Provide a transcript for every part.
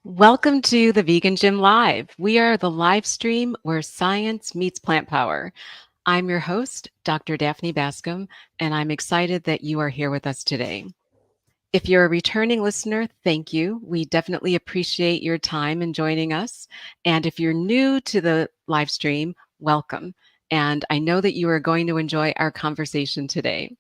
Welcome to the Vegan Gym Live. We are the live stream where science meets plant power. I'm your host, Dr. Daphne Bascom, and I'm excited that you are here with us today. If you're a returning listener, thank you. We definitely appreciate your time in joining us. And if you're new to the live stream, welcome. And I know that you are going to enjoy our conversation today.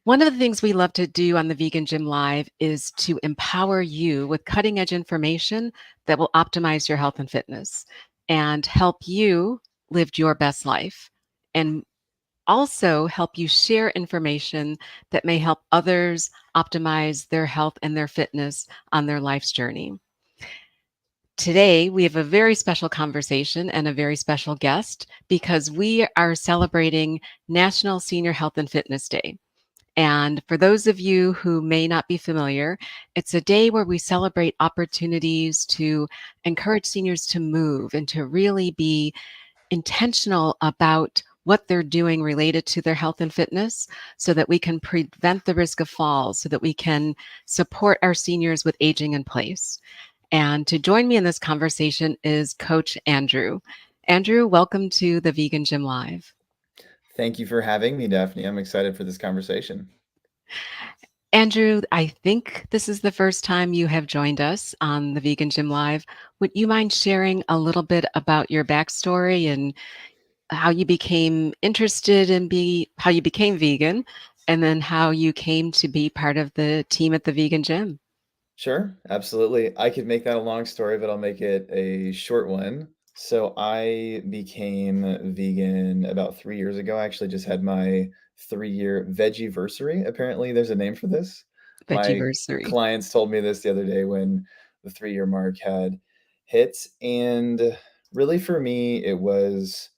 One of the things we love to do on the Vegan Gym Live is to empower you with cutting edge information that will optimize your health and fitness and help you live your best life. And also help you share information that may help others optimize their health and their fitness on their life's journey. Today, we have a very special conversation and a very special guest because we are celebrating National Senior Health and Fitness Day. And for those of you who may not be familiar, it's a day where we celebrate opportunities to encourage seniors to move and to really be intentional about what they're doing related to their health and fitness so that we can prevent the risk of falls, so that we can support our seniors with aging in place. And to join me in this conversation is Coach Andrew. Andrew, welcome to the Vegan Gym Live. Thank you for having me, Daphne. I'm excited for this conversation. Andrew, I think this is the first time you have joined us on the Vegan Gym Live. Would you mind sharing a little bit about your backstory and how you became interested in how you became vegan, and then how you came to be part of the team at the Vegan Gym? Sure, absolutely. I could make that a long story, but I'll make it a short one. So I became vegan about 3 years ago. I actually just had my 3-year vegiversary. Apparently, there's a name for this. My Vegiversary. clients told me this the other day when the 3-year mark had hit. And really, for me, it was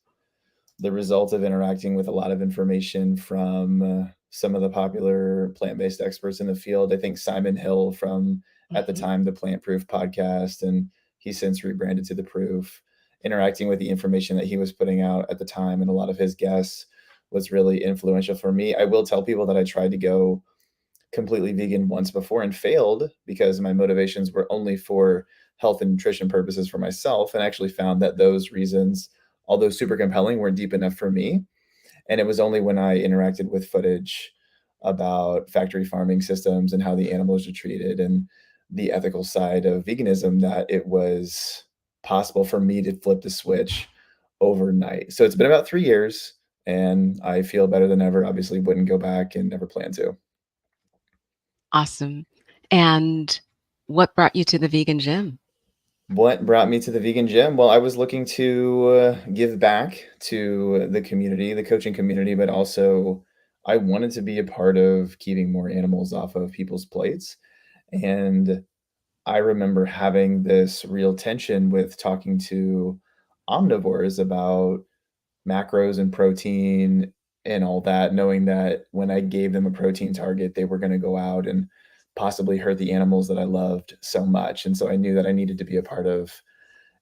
the result of interacting with a lot of information from some of the popular plant-based experts in the field. I think Simon Hill from at the Mhm. time the Plant Proof podcast, and he's since rebranded to The Proof. Interacting with the information that he was putting out at the time and a lot of his guests was really influential for me. I will tell people that I tried to go completely vegan once before and failed because my motivations were only for health and nutrition purposes for myself, and actually found that those reasons, although super compelling, weren't deep enough for me. And it was only when I interacted with footage about factory farming systems and how the animals are treated and the ethical side of veganism that it was possible for me to flip the switch overnight. So it's been about 3 years and I feel better than ever. Obviously, wouldn't go back and never plan to. Awesome. And what brought you to the Vegan Gym? What brought me to the vegan gym? Well, I was looking to give back to the community, the coaching community, but also I wanted to be a part of keeping more animals off of people's plates. And I remember having this real tension with talking to omnivores about macros and protein and all that, knowing that when I gave them a protein target, they were going to go out and possibly hurt the animals that I loved so much. And so I knew that I needed to be a part of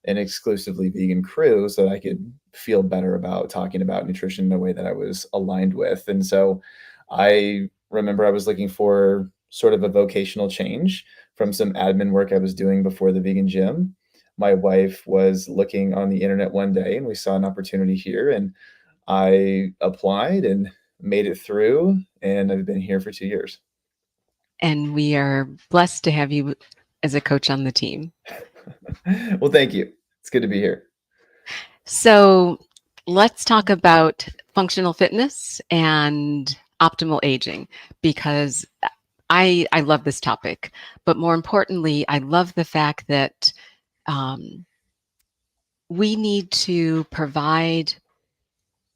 an exclusively vegan crew so that I could feel better about talking about nutrition in a way that I was aligned with. And so I remember I was looking for sort of a vocational change from some admin work I was doing before the vegan gym. My wife was looking on the internet one day and we saw an opportunity here, and I applied and made it through, and I've been here for 2 years. And we are blessed to have you as a coach on the team. Well, thank you. It's good to be here. So let's talk about functional fitness and optimal aging because I love this topic. But more importantly, I love the fact that um, we need to provide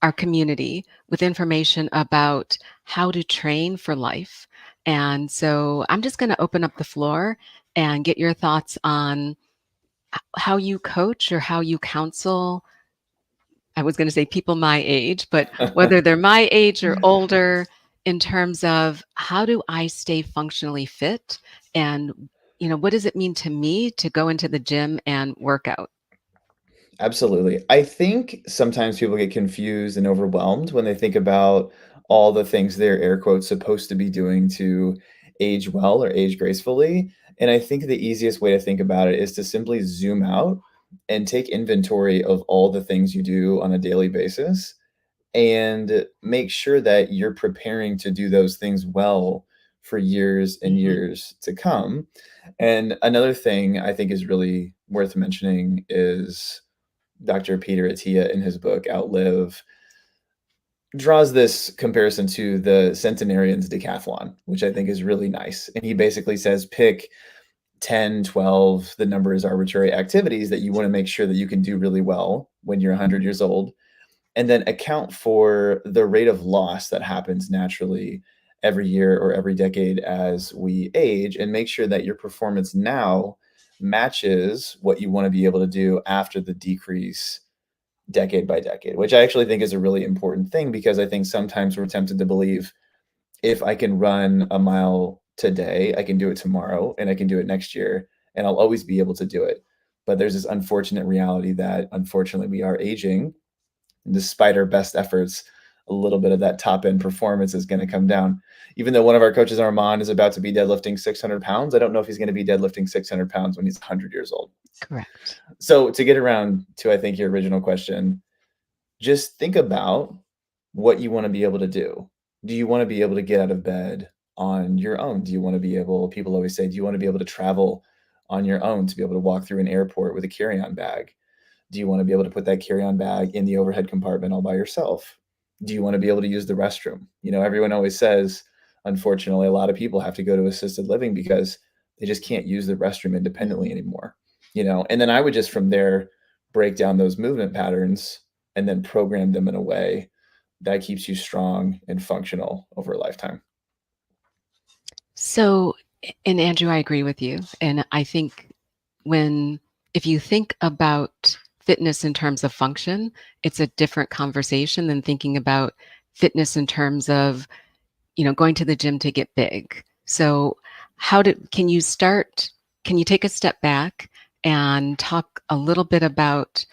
our community with information about how to train for life. And so I'm just going to open up the floor and get your thoughts on how you coach or how you counsel. I was going to say people my age, but whether they're my age or older, in terms of how do I stay functionally fit, and what does it mean to me to go into the gym and work out? Absolutely. I think sometimes people get confused and overwhelmed when they think about all the things they're air quotes supposed to be doing to age well or age gracefully. And I think the easiest way to think about it is to simply zoom out and take inventory of all the things you do on a daily basis and make sure that you're preparing to do those things well for years and Mhm. years to come. And another thing I think is really worth mentioning is Dr. Peter Attia in his book Outlive draws this comparison to the centenarian's decathlon, which I think is really nice. And he basically says pick 10, 12, the number is arbitrary activities that you want to make sure that you can do really well when you're 100 years old, and then account for the rate of loss that happens naturally every year or every decade as we age, and make sure that your performance now matches what you want to be able to do after the decrease decade by decade, which I actually think is a really important thing because I think sometimes we're tempted to believe if I can run a mile today, I can do it tomorrow and I can do it next year and I'll always be able to do it. But there's this unfortunate reality that unfortunately we are aging. And despite our best efforts, a little bit of that top end performance is going to come down. Even though one of our coaches, Armand, is about to be deadlifting 600 pounds, I don't know if he's going to be deadlifting 600 pounds when he's 100 years old. Correct. So, to get around to, I think, your original question, just think about what you want to be able to do. Do you want to be able to get out of bed on your own? Do you want to be able, people always say, do you want to be able to travel on your own, to be able to walk through an airport with a carry on bag? Do you want to be able to put that carry on bag in the overhead compartment all by yourself? Do you want to be able to use the restroom? You know, everyone always says, unfortunately, a lot of people have to go to assisted living because they just can't use the restroom independently Mhm. anymore. You know, and then I would just from there break down those movement patterns and then program them in a way that keeps you strong and functional over a lifetime. So, and Andrew, I agree with you. And I think when, if you think about fitness in terms of function, it's a different conversation than thinking about fitness in terms of, going to the gym to get big. So, can you start, can you take a step back and talk a little bit about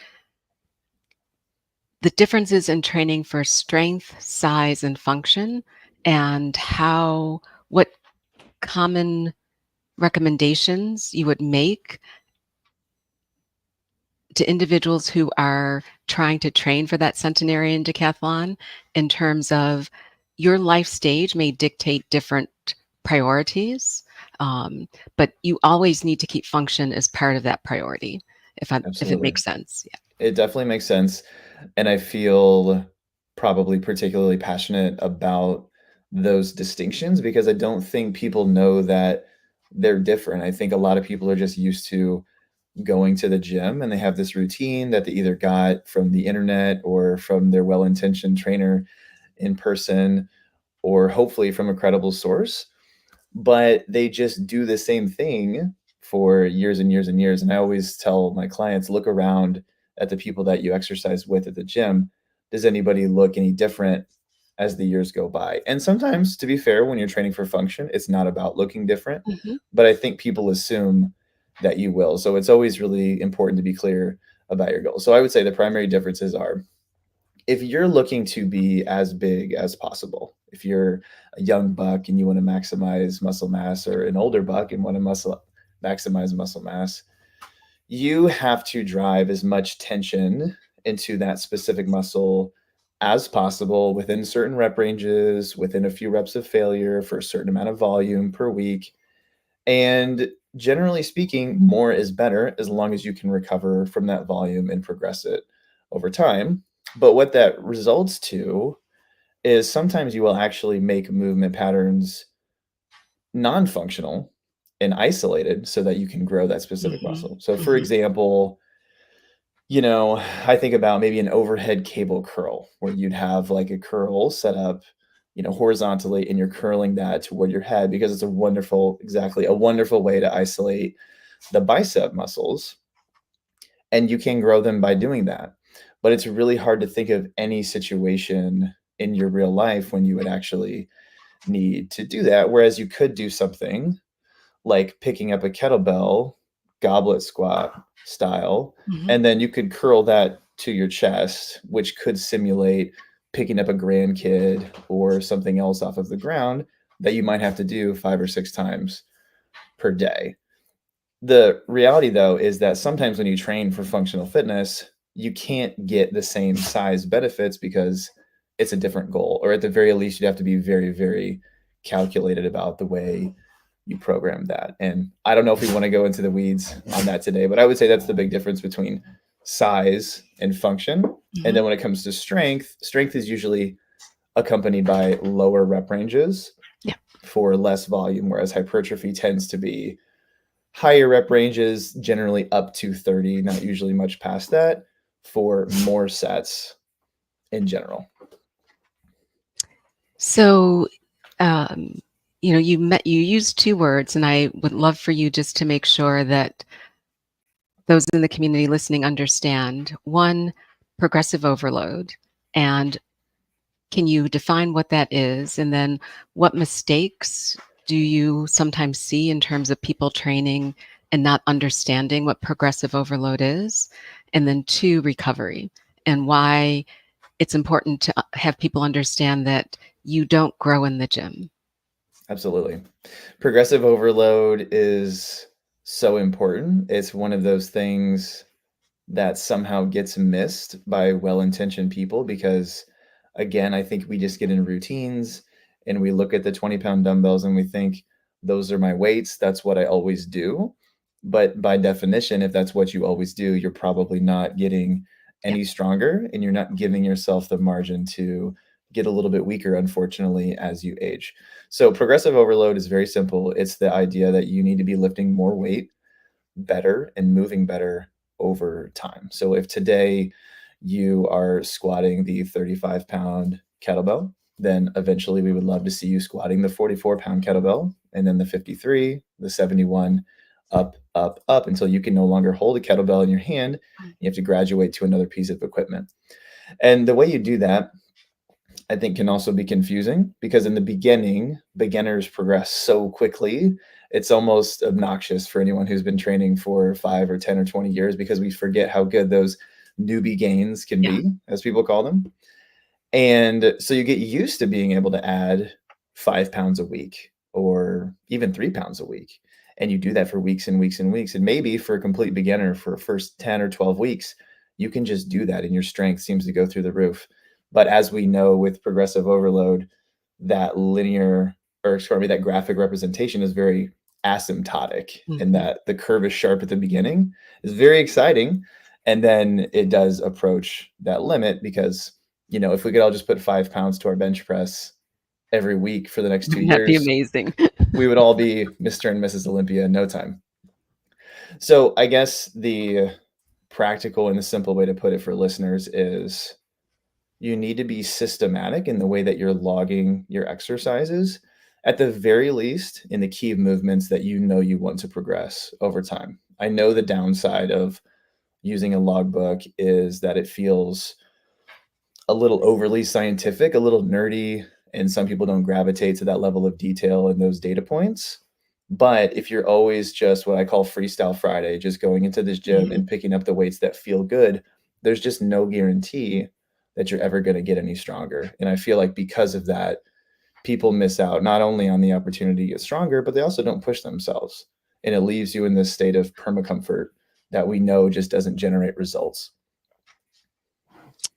the differences in training for strength, size, and function, and what common recommendations you would make to individuals who are trying to train for that centenarian decathlon in terms of your life stage may dictate different priorities, um, but you always need to keep function as part of that priority, if it Absolutely. makes sense. Yeah. It definitely makes sense. And I feel probably particularly passionate about those distinctions because I don't think people know that they're different. I think a lot of people are just used to going to the gym and they have this routine that they either got from the internet or from their well intentioned trainer in person or hopefully from a credible source, but they just do the same thing for years and years and years. And I always tell my clients, look around at the people that you exercise with at the gym. Does anybody look any different as the years go by? And sometimes, to be fair, when you're training for function, it's not about looking different, Mhm. but I think people assume that you will. So it's always really important to be clear about your goals. So I would say the primary differences are if you're looking to be as big as possible, if you're a young buck and you want to maximize muscle mass, or an older buck and want to maximize muscle mass, you have to drive as much tension into that specific muscle as possible within certain rep ranges, within a few reps of failure for a certain amount of volume per week. And generally speaking, more is better as long as you can recover from that volume and progress it over time. But what that results to is sometimes you will actually make movement patterns non functional and isolated so that you can grow that specific Mhm. muscle. So, for Mhm. example, you know, I think about maybe an overhead cable curl where you'd have like a curl set up, you know, horizontally and you're curling that toward your head because it's a wonderful, exactly, a wonderful way to isolate the bicep muscles, and you can grow them by doing that. But it's really hard to think of any situation in your real life when you would actually need to do that. Whereas you could do something like picking up a kettlebell, goblet squat style, Mhm. and then you could curl that to your chest, which could simulate picking up a grandkid or something else off of the ground, that you might have to do 5 or 6 times per day. The reality, though, is that sometimes when you train for functional fitness, you can't get the same size benefits because it's a different goal, or at the very least, you'd have to be very, very calculated about the way you program that. And I don't know if we want to go into the weeds on that today, but I would say that's the big difference between size and function. And Mhm. then when it comes to strength, strength is usually accompanied by lower rep ranges Yeah. for less volume, whereas hypertrophy tends to be higher rep ranges, generally up to 30, not usually much past that, for more sets in general. So, um, you used two words, and I would love for you just to make sure that those in the community listening understand. One, progressive overload, and can you define what that is? And then what mistakes do you sometimes see in terms of people training and not understanding what progressive overload is? And then two, recovery, and why it's important to have people understand that you don't grow in the gym. Absolutely. Progressive overload is so important. It's one of those things that somehow gets missed by well-intentioned people because, again, I think we just get in routines and we look at the 20-pound dumbbells and we think those are my weights, that's what I always do. But by definition, if that's what you always do, you're probably not getting Yeah. any stronger and you're not giving yourself the margin to get a little bit weaker, unfortunately, as you age. So progressive overload is very simple. It's the idea that you need to be lifting more weight better and moving better over time. So if today you are squatting the 35-pound kettlebell, then eventually we would love to see you squatting the 44-pound kettlebell and then the 53, the 71, up, up, up until you can no longer hold a kettlebell in your hand. You have to graduate to another piece of equipment. And the way you do that, I think, can also be confusing because in the beginning, beginners progress so quickly. It's almost obnoxious for anyone who's been training for 5 or 10 or 20 years because we forget how good those newbie gains can Yeah. be, as people call them. And so you get used to being able to add 5 pounds a week or even 3 pounds a week. And you do that for weeks and weeks and weeks. And maybe for a complete beginner, for first 10 or 12 weeks, you can just do that and your strength seems to go through the roof. But as we know with progressive overload, that linear, or excuse me, that graphic representation is very asymptotic, and Mhm. that the curve is sharp at the beginning is very exciting. And then it does approach that limit because, if we could all just put 5 pounds to our bench press every week for the next two Wouldn't that be years, amazing? we would all be Mr. and Mrs. Olympia in no time. So I guess the practical and the simple way to put it for listeners is you need to be systematic in the way that you're logging your exercises, at the very least in the key movements that you want to progress over time. I know the downside of using a logbook is that it feels a little overly scientific, a little nerdy, and some people don't gravitate to that level of detail in those data points. But if you're always just what I call Freestyle Friday, just going into this gym Mhm. and picking up the weights that feel good, there's just no guarantee that you're ever going to get any stronger. And I feel like because of that, people miss out not only on the opportunity to get stronger, but they also don't push themselves. And it leaves you in this state of permacomfort that we know just doesn't generate results.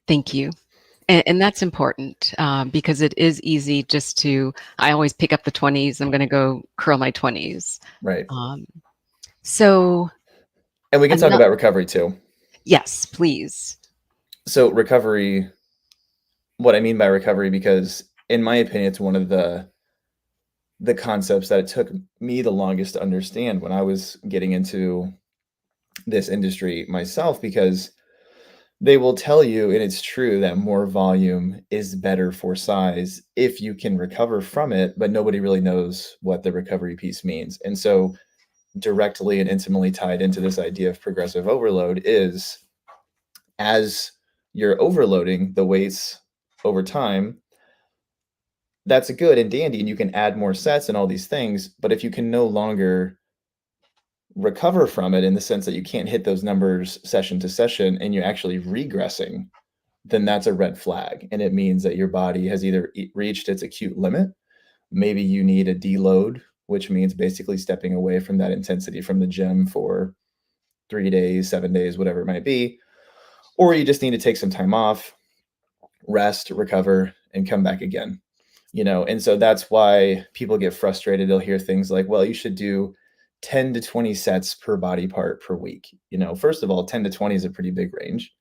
Thank you. And that's important because it is easy just to, I always pick up the 20s. I'm going to go curl my 20s. Right. Um, so, And we can talk ano- about recovery too. yes, please. So, recovery, what I mean by recovery, because in my opinion, it's one of the concepts that it took me the longest to understand when I was getting into this industry myself, because they will tell you, and it's true, that more volume is better for size if you can recover from it, but nobody really knows what the recovery piece means. And so, directly and intimately tied into this idea of progressive overload is as you're overloading the weights over time, that's good and dandy, and you can add more sets and all these things. But if you can no longer recover from it in the sense that you can't hit those numbers session to session and you're actually regressing, then that's a red flag. And it means that your body has either reached its acute limit Maybe you need a deload, which means basically stepping away from that intensity from the gym for 3 days, 7 days, whatever it might be. Or you just need to take some time off, rest, recover, and come back again. And so that's why people get frustrated. They'll hear things like, well, you should do 10 to 20 sets per body part per week. First of all, 10 to 20 is a pretty big range.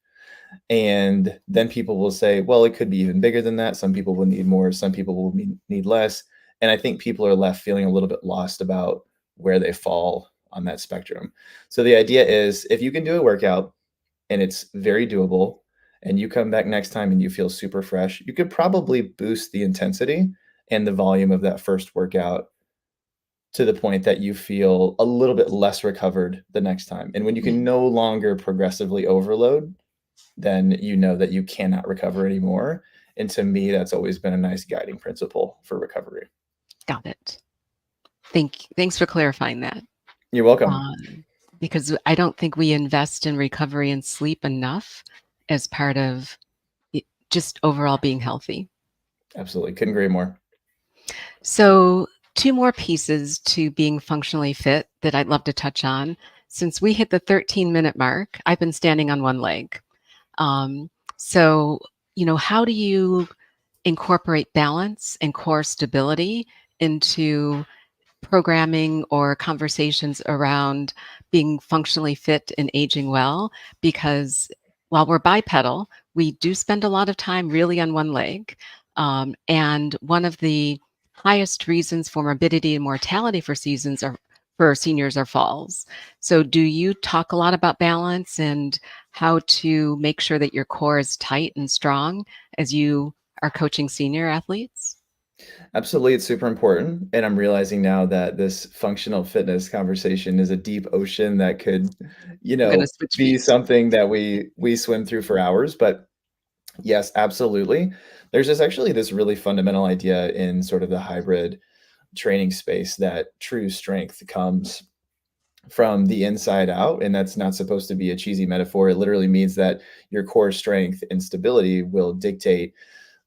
And then people will say, well, it could be even bigger than that. Some people will need more, some people will need less. And I think people are left feeling a little bit lost about where they fall on that spectrum. So the idea is, if you can do a workout and it's very doable, and you come back next time and you feel super fresh, you could probably boost the intensity and the volume of that first workout to the point that you feel a little bit less recovered the next time. And when you can no longer progressively overload, then you know that you cannot recover anymore. And to me, that's always been a nice guiding principle for recovery. Got it. Thanks for clarifying that. You're welcome. Um, because I don't think we invest in recovery and sleep enough as part of just overall being healthy. Absolutely. Couldn't agree more. So, two more pieces to being functionally fit that I'd love to touch on. Since we hit the 13-minute mark, I've been standing on one leg. Um, so, how do you incorporate balance and core stability into programming or conversations around being functionally fit and aging well? Because while we're bipedal, we do spend a lot of time really on one leg. And one of the highest reasons for morbidity and mortality for seniors are falls. So do you talk a lot about balance and how to make sure that your core is tight and strong as you are coaching senior athletes? Absolutely, it's super important. And I'm realizing now that this functional fitness conversation is a deep ocean that could, I'm going to switch be feet. something that we swim through for hours. But yes, absolutely. There's this really fundamental idea in sort of the hybrid training space that true strength comes from the inside out. And that's not supposed to be a cheesy metaphor. It literally means that your core strength and stability will dictate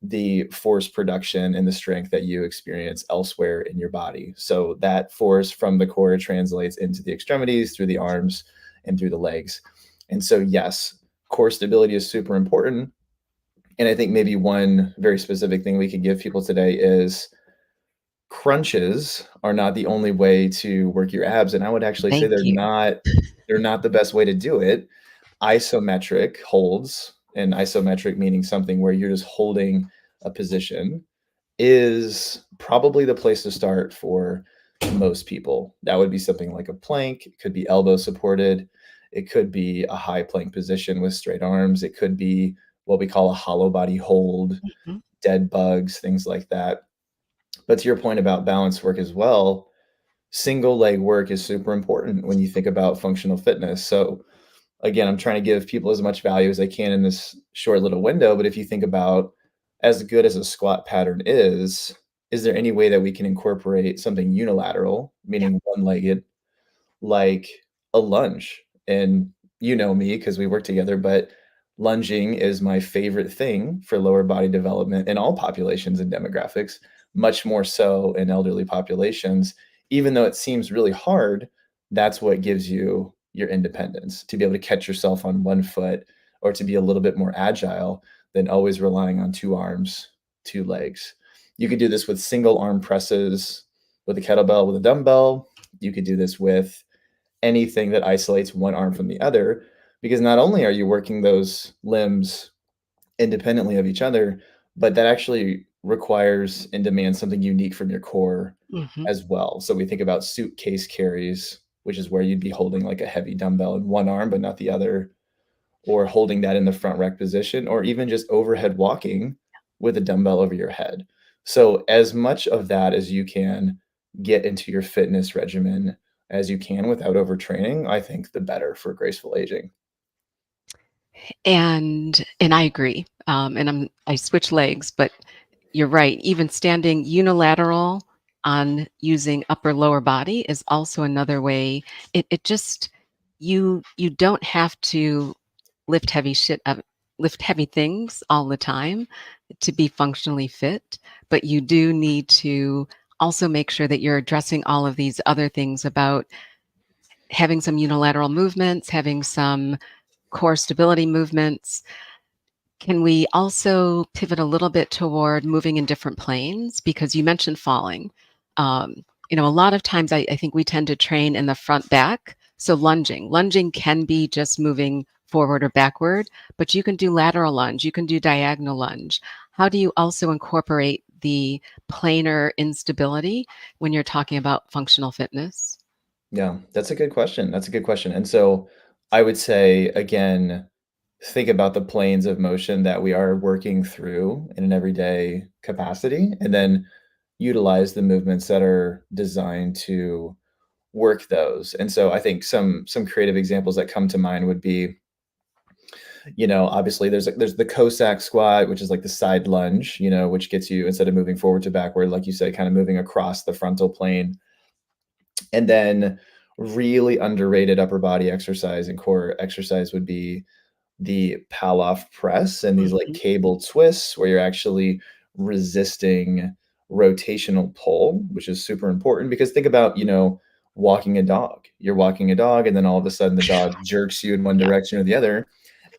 the force production and the strength that you experience elsewhere in your body. So that force from the core translates into the extremities, through the arms, and through the legs. And so, yes, core stability is super important. And I think maybe one very specific thing we could give people today is crunches are not the only way to work your abs. And I would actually say Thank you. they're not the best way to do it. Isometric holds, and isometric meaning something where you're just holding a position, is probably the place to start for most people. That would be something like a plank. It could be elbow supported. It could be a high plank position with straight arms. It could be what we call a hollow body hold, Mhm. dead bugs, things like that. But to your point about balance work as well, single leg work is super important when you think about functional fitness. So again, I'm trying to give people as much value as I can in this short little window. But if you think about, as good as a squat pattern is there any way that we can incorporate something unilateral, Yeah. meaning one legged, like a lunge? And you know me because we work together, but lunging is my favorite thing for lower body development in all populations and demographics, much more so in elderly populations. Even though it seems really hard, that's what gives you your independence, to be able to catch yourself on one foot, or to be a little bit more agile than always relying on two arms, two legs. You could do this with single arm presses, with a kettlebell, with a dumbbell. You could do this with anything that isolates one arm from the other, because not only are you working those limbs independently of each other, but that actually requires and demands something unique from your core Mhm. as well. So we think about suitcase carries, which is where you'd be holding like a heavy dumbbell in one arm but not the other, or holding that in the front rack position, or even just overhead walking with a dumbbell over your head. So, as much of that as you can get into your fitness regimen as you can without overtraining, I think the better for graceful aging. And I agree. And I switch legs, but you're right. Even standing unilateral on using upper lower body is also another way. It just you don't have to lift heavy shit up, lift heavy things all the time to be functionally fit, but you do need to also make sure that you're addressing all of these other things about having some unilateral movements, having some core stability movements. Can we also pivot a little bit toward moving in different planes? Because you mentioned falling. Um, a lot of times I think we tend to train in the front back. So lunging. Lunging can be just moving forward or backward, but you can do lateral lunge, you can do diagonal lunge. How do you also incorporate the planar instability when you're talking about functional fitness? Yeah, that's a good question. That's a good question. And so I would say, again, think about the planes of motion that we are working through in an everyday capacity, and then utilize the movements that are designed to work those. And so I think some creative examples that come to mind would be, obviously there's the Cossack squat, which is like the side lunge, which gets you, instead of moving forward to backward, like you said, kind of moving across the frontal plane. And then really underrated upper body exercise and core exercise would be the Pallof press and these like Mhm. cable twists where you're actually resisting rotational pull, which is super important because think about, walking a dog. You're walking a dog and then all of a sudden the dog jerks you in one Yeah, direction or the other.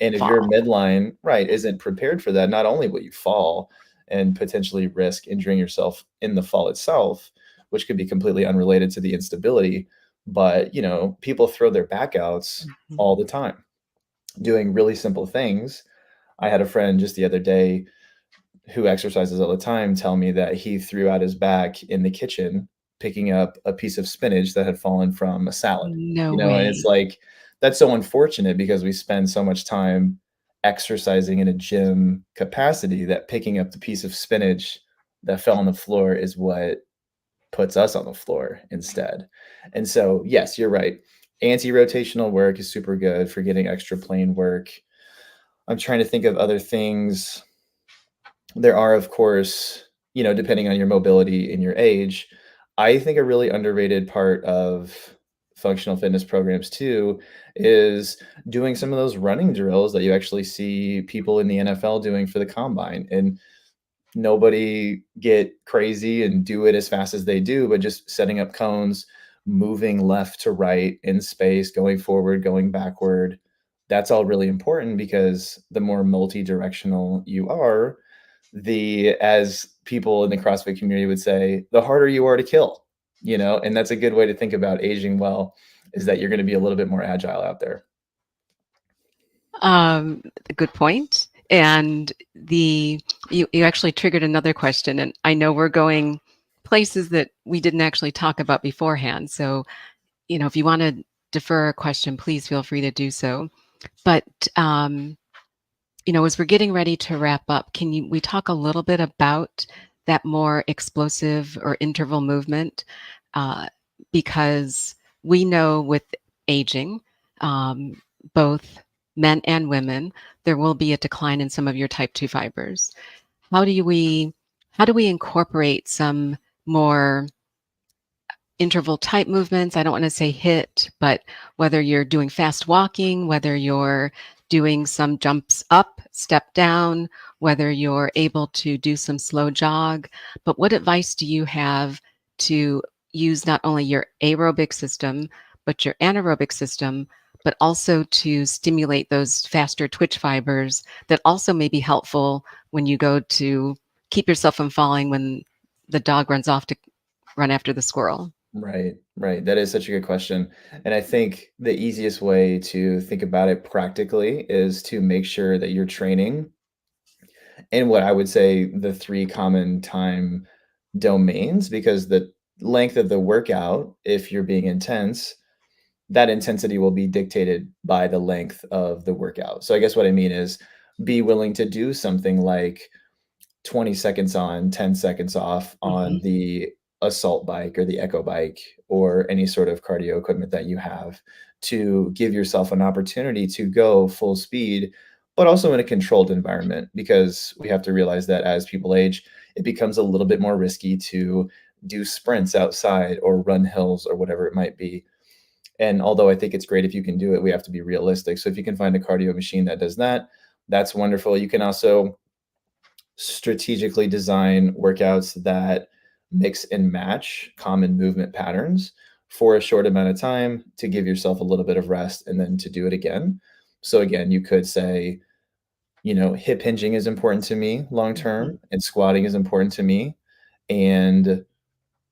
And if your fall. midline, right, isn't prepared for that, not only will you fall and potentially risk injuring yourself in the fall itself, which could be completely unrelated to the instability, but people throw their back outs Mhm. all the time doing really simple things. I had a friend just the other day who exercises all the time tell me that he threw out his back in the kitchen picking up a piece of spinach that had fallen from a salad. No And it's way. like that's so unfortunate because we spend so much time exercising in a gym capacity that picking up the piece of spinach that fell on the floor is what puts us on the floor instead. And so, yes, you're right. Anti-rotational work is super good for getting extra plane work. I'm trying to think of other things. There are, of course, depending on your mobility and your age, I think a really underrated part of functional fitness programs too is doing some of those running drills that you actually see people in the NFL doing for the combine. And nobody get crazy and do it as fast as they do, but just setting up cones, moving left to right in space, going forward, going backward. That's all really important because the more multi-directional you are, as people in the CrossFit community would say, the harder you are to kill, and that's a good way to think about aging well, is that you're going to be a little bit more agile out there. Um, Good point. And you actually triggered another question, and I know we're going places that we didn't actually talk about beforehand. So, if you want to defer a question, please feel free to do so. But um, as we're getting ready to wrap up, we talk a little bit about that more explosive or interval movement? Uh, because we know with aging, um, both men and women, there will be a decline in some of your type 2 fibers. How do we how do we incorporate some more interval type movements? I don't want to say hit, but whether you're doing fast walking, whether you're doing some jumps up, step down, whether you're able to do some slow jog. But what advice do you have to use not only your aerobic system, but your anaerobic system, but also to stimulate those faster twitch fibers that also may be helpful when you go to keep yourself from falling when the dog runs off to run after the squirrel? Right, right. That is such a good question. And I think the easiest way to think about it practically is to make sure that you're training in what I would say the three common time domains, because the length of the workout, if you're being intense, that intensity will be dictated by the length of the workout. So I guess what I mean is be willing to do something like 20 seconds on, 10 seconds off on Mhm. the assault bike or the echo bike or any sort of cardio equipment that you have to give yourself an opportunity to go full speed, but also in a controlled environment, because we have to realize that as people age, it becomes a little bit more risky to do sprints outside or run hills or whatever it might be. And although I think it's great if you can do it, we have to be realistic. So if you can find a cardio machine that does that, that's wonderful. You can also strategically design workouts that mix and match common movement patterns for a short amount of time to give yourself a little bit of rest and then to do it again. So again, you could say, hip hinging is important to me long Mhm. term, and squatting is important to me, and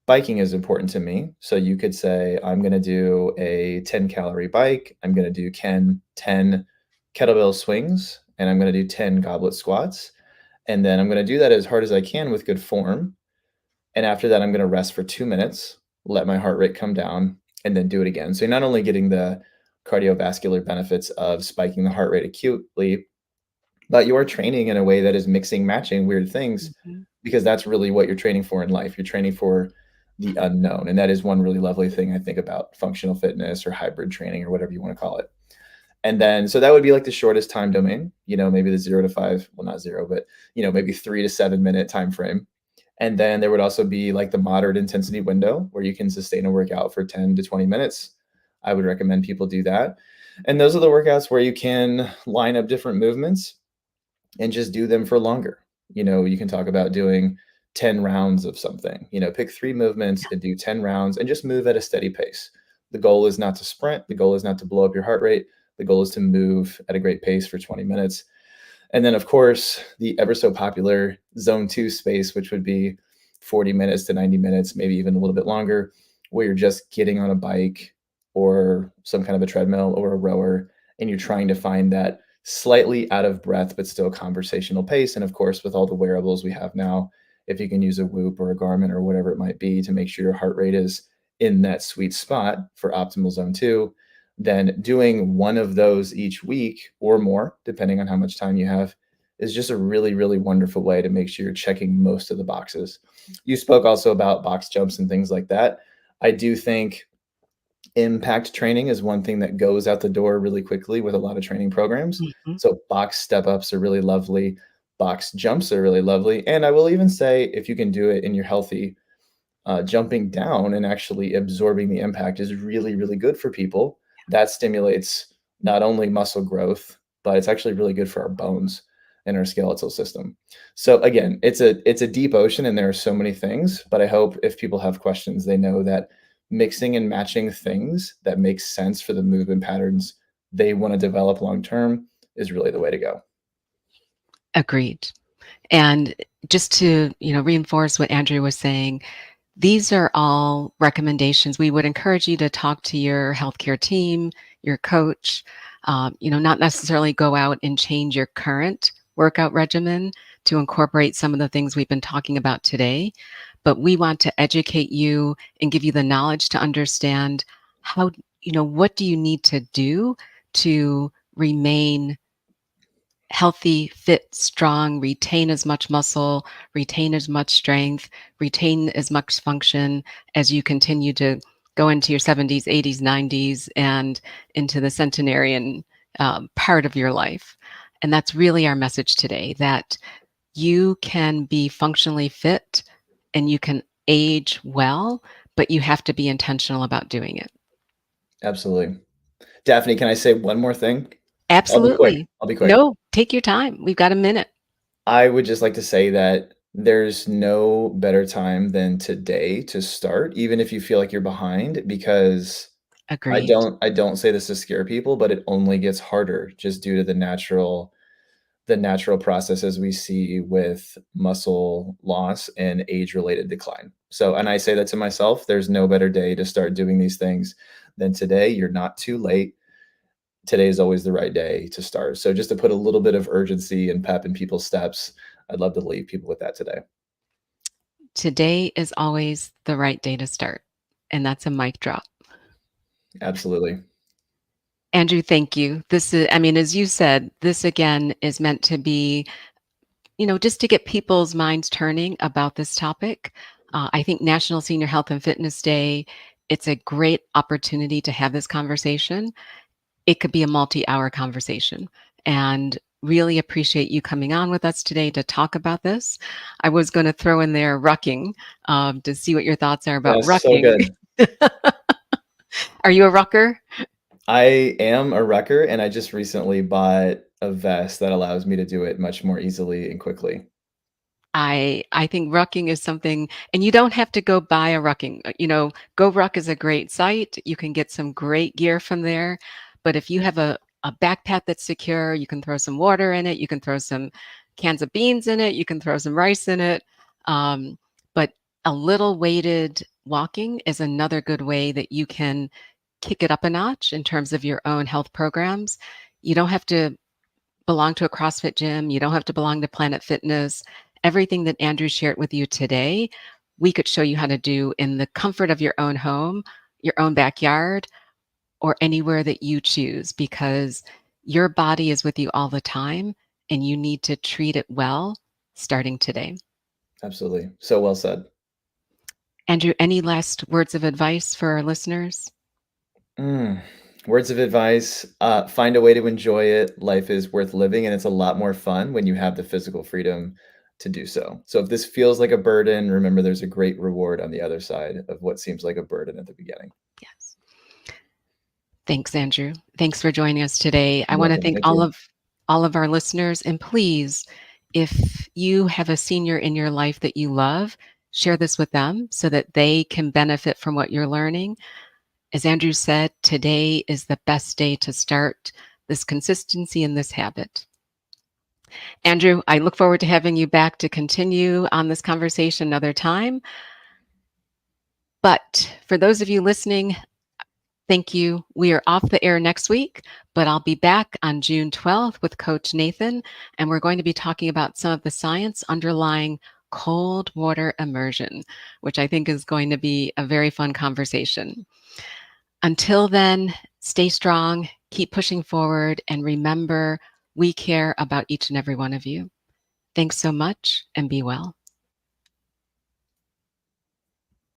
biking is important to me. So you could say, I'm going to do a 10-calorie bike. I'm going to do 10 kettlebell swings, and I'm going to do 10 goblet squats. And then I'm going to do that as hard as I can with good form. And after that, I'm going to rest for 2 minutes, let my heart rate come down, and then do it again. So you're not only getting the cardiovascular benefits of spiking the heart rate acutely, but you're training in a way that is mixing, matching weird things, Mhm. because that's really what you're training for in life. You're training for the unknown. And that is one really lovely thing I think about functional fitness or hybrid training or whatever you want to call it. And then, so that would be like the shortest time domain, maybe the 0 to 5, well, not zero, but, maybe 3 to 7 minute time frame. And then there would also be like the moderate intensity window where you can sustain a workout for 10 to 20 minutes. I would recommend people do that. And those are the workouts where you can line up different movements and just do them for longer. You can talk about doing 10 rounds of something, pick 3 movements and do 10 rounds and just move at a steady pace. The goal is not to sprint. The goal is not to blow up your heart rate. The goal is to move at a great pace for 20 minutes. And then, of course, the ever so popular zone two space, which would be 40 minutes to 90 minutes, maybe even a little bit longer, where you're just getting on a bike or some kind of a treadmill or a rower, and you're trying to find that slightly out of breath, but still conversational pace. And of course, with all the wearables we have now, if you can use a Whoop or a Garmin or whatever it might be to make sure your heart rate is in that sweet spot for optimal zone two, then doing one of those each week or more, depending on how much time you have, is just a really, really wonderful way to make sure you're checking most of the boxes. You spoke also about box jumps and things like that. I do think impact training is one thing that goes out the door really quickly with a lot of training programs. Mhm. So box step ups are really lovely. Box jumps are really lovely. And I will even say, if you can do it and you're healthy, jumping down and actually absorbing the impact is really, really good for people. That stimulates not only muscle growth, but it's actually really good for our bones and our skeletal system. So again, it's a deep ocean and there are so many things, but I hope if people have questions, they know that mixing and matching things that make sense for the movement patterns they want to develop long term is really the way to go. Agreed. And just to, reinforce what Andrew was saying, these are all recommendations. We would encourage you to talk to your healthcare team, your coach, not necessarily go out and change your current workout regimen to incorporate some of the things we've been talking about today. But we want to educate you and give you the knowledge to understand how, what do you need to do to remain healthy, fit, strong, retain as much muscle, retain as much strength, retain as much function as you continue to go into your 70s, 80s, 90s, and into the centenarian part of your life. And that's really our message today, that you can be functionally fit and you can age well, but you have to be intentional about doing it. Absolutely. Daphne, can I say one more thing? I'll be quick. Absolutely. I'll be quick. No, take your time. We've got a minute. I would just like to say that there's no better time than today to start, even if you feel like you're behind, because I Agreed. don't I don't say this to scare people, but it only gets harder just due to the natural processes we see with muscle loss and age-related decline. So, and I say that to myself, there's no better day to start doing these things than today. You're not too late. Today is always the right day to start. So just to put a little bit of urgency and pep in people's steps, I'd love to leave people with that today. Today is always the right day to start. And that's a mic drop. Absolutely. Andrew, thank you. This is, I mean, as you said, this again is meant to be, just to get people's minds turning about this topic. I think National Senior Health and Fitness Day, it's a great opportunity to have this conversation. It could be a multi-hour conversation. And really appreciate you coming on with us today to talk about this. I was going to throw in there rucking to see what your thoughts are about Yes, so rucking. good. Are you a rucker? I am a wrecker, and I just recently bought a vest that allows me to do it much more easily and quickly. I think rucking is something, and you don't have to go buy a rucking. Go Ruck is a great site. You can get some great gear from there. But if you have a backpack that's secure, you can throw some water in it. You can throw some cans of beans in it. You can throw some rice in it. But a little weighted walking is another good way that you can kick it up a notch in terms of your own health programs. You don't have to belong to a CrossFit gym. You don't have to belong to Planet Fitness. Everything that Andrew shared with you today, we could show you how to do in the comfort of your own home, your own backyard, or anywhere that you choose, because your body is with you all the time and you need to treat it well starting today. Absolutely. So well said. Andrew, any last words of advice for our listeners? Mm. Words of advice, find a way to enjoy it. Life is worth living, and it's a lot more fun when you have the physical freedom to do so. So if this feels like a burden, remember there's a great reward on the other side of what seems like a burden at the beginning. Yes. Thanks, Andrew. Thanks for joining us today. I You're want to welcome. thank Thank you. all of our listeners. And please, if you have a senior in your life that you love, share this with them so that they can benefit from what you're learning. As Andrew said, today is the best day to start this consistency and this habit. Andrew, I look forward to having you back to continue on this conversation another time. But for those of you listening, thank you. We are off the air next week, but I'll be back on June 12th with Coach Nathan, and we're going to be talking about some of the science underlying cold water immersion, which I think is going to be a very fun conversation. Until then, stay strong, keep pushing forward, and remember, we care about each and every one of you. Thanks so much, and be well.